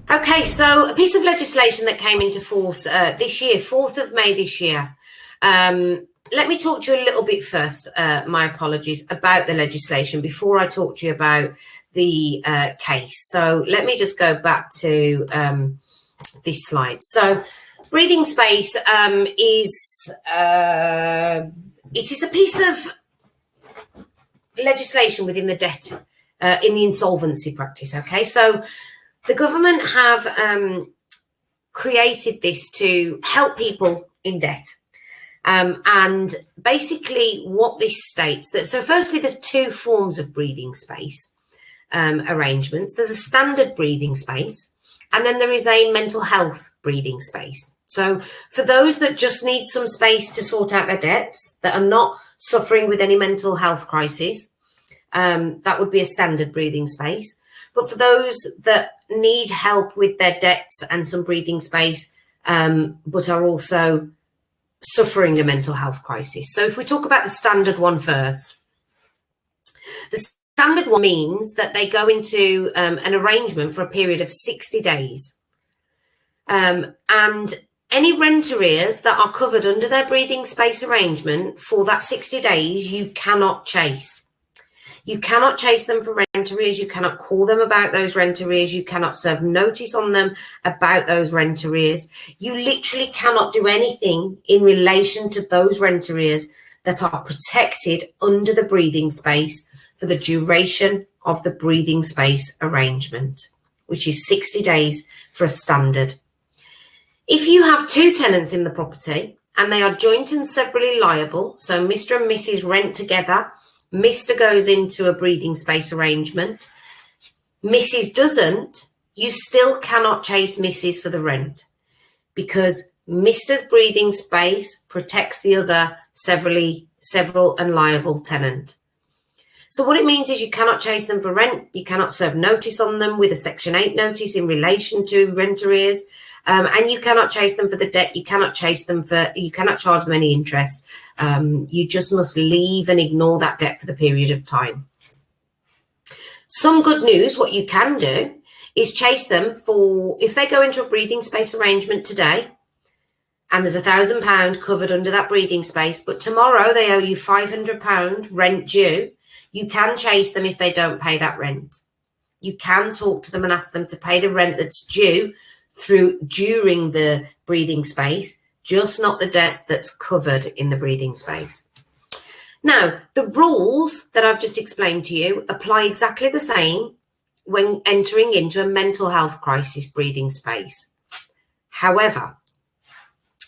Okay, so a piece of legislation that came into force this year, 4th of May this year. Let me talk to you a little bit first, my apologies, about the legislation before I talk to you about the case. So let me just go back to this slide. So breathing space is a piece of legislation within the debt, in the insolvency practice, okay? So the government have created this to help people in debt. And basically what this states that, so firstly, there's two forms of breathing space arrangements. There's a standard breathing space, and then there is a mental health breathing space. So for those that just need some space to sort out their debts, that are not suffering with any mental health crisis, that would be a standard breathing space. But for those that need help with their debts and some breathing space, but are also suffering a mental health crisis. So if we talk about the standard one first, the standard one means that they go into an arrangement for a period of 60 days. And any rent arrears that are covered under their breathing space arrangement for that 60 days, you cannot chase. You cannot chase them for rent arrears. You cannot call them about those rent arrears. You cannot serve notice on them about those rent arrears. You literally cannot do anything in relation to those rent arrears that are protected under the breathing space for the duration of the breathing space arrangement, which is 60 days for a standard. If you have two tenants in the property and they are joint and severally liable, so Mr. and Mrs. rent together, Mr. goes into a breathing space arrangement, Mrs. doesn't, you still cannot chase Mrs. for the rent because Mr.'s breathing space protects the other several and liable tenant. So what it means is you cannot chase them for rent, you cannot serve notice on them with a Section 8 notice in relation to rent arrears, and you cannot chase them for the debt, you cannot charge them any interest. You just must leave and ignore that debt for the period of time. Some good news, what you can do is chase them for, if they go into a breathing space arrangement today, and there's £1,000 covered under that breathing space, but tomorrow they owe you £500 rent due, you can chase them if they don't pay that rent. You can talk to them and ask them to pay the rent that's due during the breathing space, just not the debt that's covered in the breathing space. Now, the rules that I've just explained to you apply exactly the same when entering into a mental health crisis breathing space. However,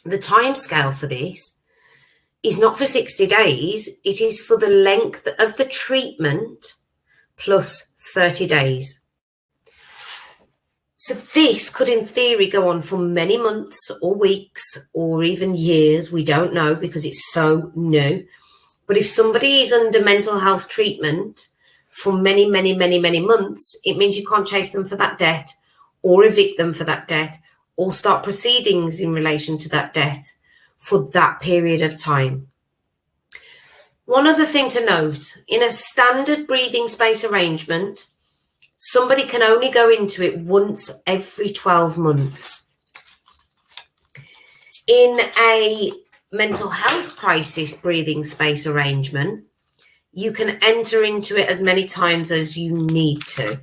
the timescale for this is not for 60 days, it is for the length of the treatment plus 30 days. So this could, in theory, go on for many months or weeks or even years. We don't know because it's so new. But if somebody is under mental health treatment for many months, it means you can't chase them for that debt or evict them for that debt or start proceedings in relation to that debt for that period of time. One other thing to note, in a standard breathing space arrangement, somebody can only go into it once every 12 months. In a mental health crisis breathing space arrangement, you can enter into it as many times as you need to.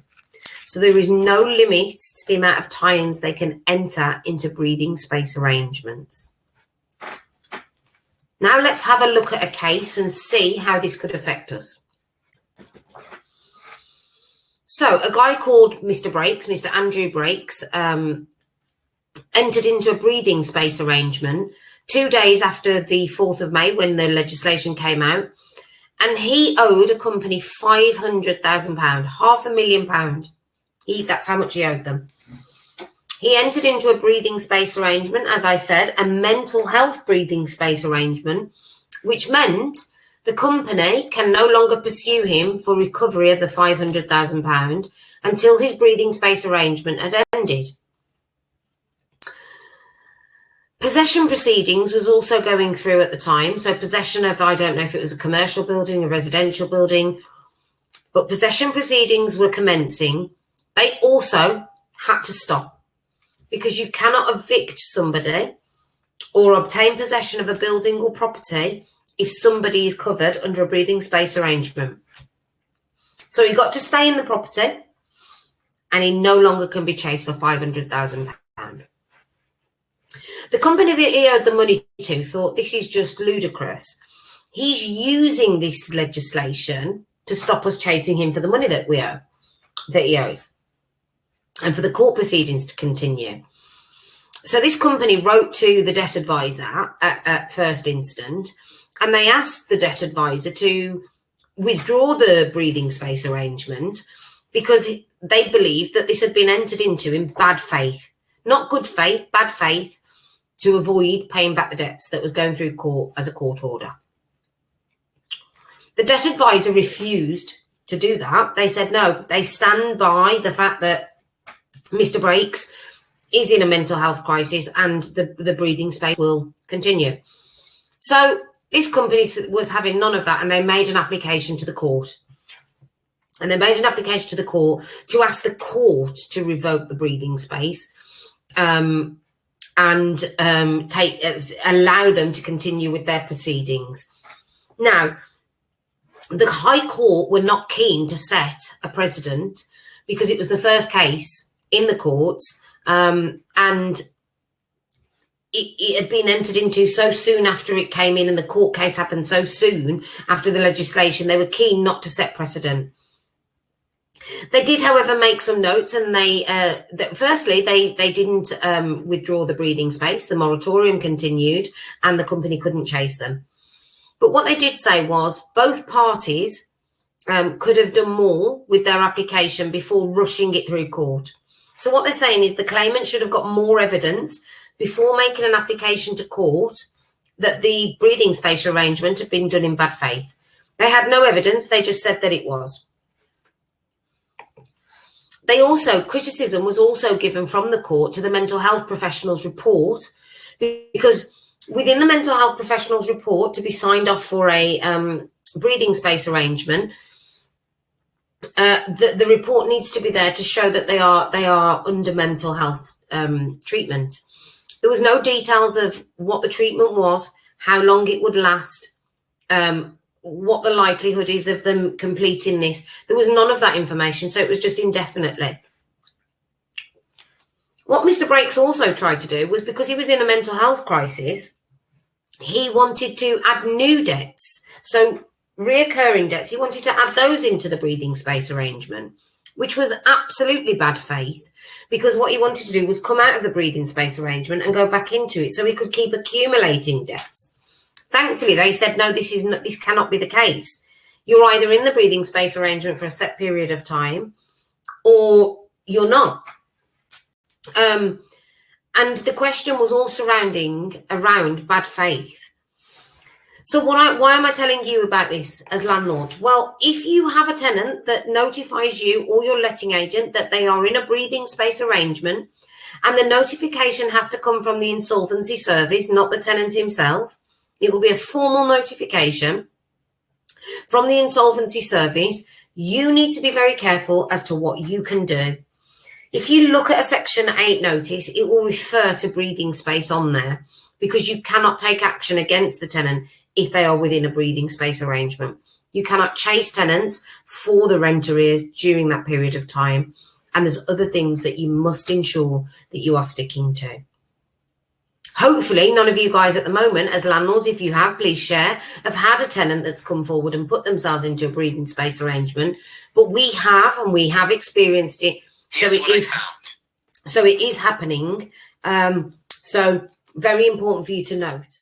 So there is no limit to the amount of times they can enter into breathing space arrangements. Now let's have a look at a case and see how this could affect us. So a guy called Mr. Andrew Breaks, entered into a breathing space arrangement 2 days after the 4th of May when the legislation came out, and he owed a company £500,000, £500,000. That's how much he owed them. He entered into a breathing space arrangement, as I said, a mental health breathing space arrangement, which meant the company can no longer pursue him for recovery of the £500,000 until his breathing space arrangement had ended. Possession proceedings was also going through at the time. So possession of, I don't know if it was a commercial building, a residential building, but possession proceedings were commencing. They also had to stop because you cannot evict somebody or obtain possession of a building or property if somebody is covered under a breathing space arrangement. So he got to stay in the property, and he no longer can be chased for £500,000. The company that he owed the money to thought this is just ludicrous. He's using this legislation to stop us chasing him for the money that he owes, and for the court proceedings to continue. So this company wrote to the debt advisor at first instant, and they asked the debt advisor to withdraw the breathing space arrangement because they believed that this had been entered into in bad faith, not good faith, bad faith, to avoid paying back the debts that was going through court as a court order. The debt advisor refused to do that. They said no, they stand by the fact that Mr. Breaks is in a mental health crisis and the breathing space will continue. So this company was having none of that, and they made an application to the court. And they made an application to the court to ask the court to revoke the breathing space and allow them to continue with their proceedings. Now, the High Court were not keen to set a precedent because it was the first case in the courts, and it had been entered into so soon after it came in, and the court case happened so soon after the legislation. They were keen not to set precedent. They did, however, make some notes, and firstly, they didn't withdraw the breathing space. The moratorium continued, and the company couldn't chase them. But what they did say was both parties could have done more with their application before rushing it through court. So what they're saying is the claimant should have got more evidence before making an application to court that the breathing space arrangement had been done in bad faith. They had no evidence. They just said that it was. Criticism was also given from the court to the mental health professionals report, because within the mental health professionals report, to be signed off for a breathing space arrangement, the report needs to be there to show that they are under mental health treatment. There was no details of what the treatment was, how long it would last, what the likelihood is of them completing this. There was none of that information, so it was just indefinitely. What Mr. Breaks also tried to do was, because he was in a mental health crisis, he wanted to add new debts. So reoccurring debts, he wanted to add those into the breathing space arrangement, which was absolutely bad faith, because what he wanted to do was come out of the breathing space arrangement and go back into it so he could keep accumulating debts. Thankfully, they said, no, this cannot be the case. You're either in the breathing space arrangement for a set period of time, or you're not. And the question was all around bad faith. So why am I telling you about this as landlord? Well, if you have a tenant that notifies you or your letting agent that they are in a breathing space arrangement, and the notification has to come from the insolvency service, not the tenant himself, it will be a formal notification from the insolvency service. You need to be very careful as to what you can do. If you look at a Section 8 notice, it will refer to breathing space on there, because you cannot take action against the tenant if they are within a breathing space arrangement. You cannot chase tenants for the rent arrears during that period of time. And there's other things that you must ensure that you are sticking to. Hopefully, none of you guys at the moment, as landlords, if you have, please share, have had a tenant that's come forward and put themselves into a breathing space arrangement. But we have experienced it. So it is happening. So very important for you to note.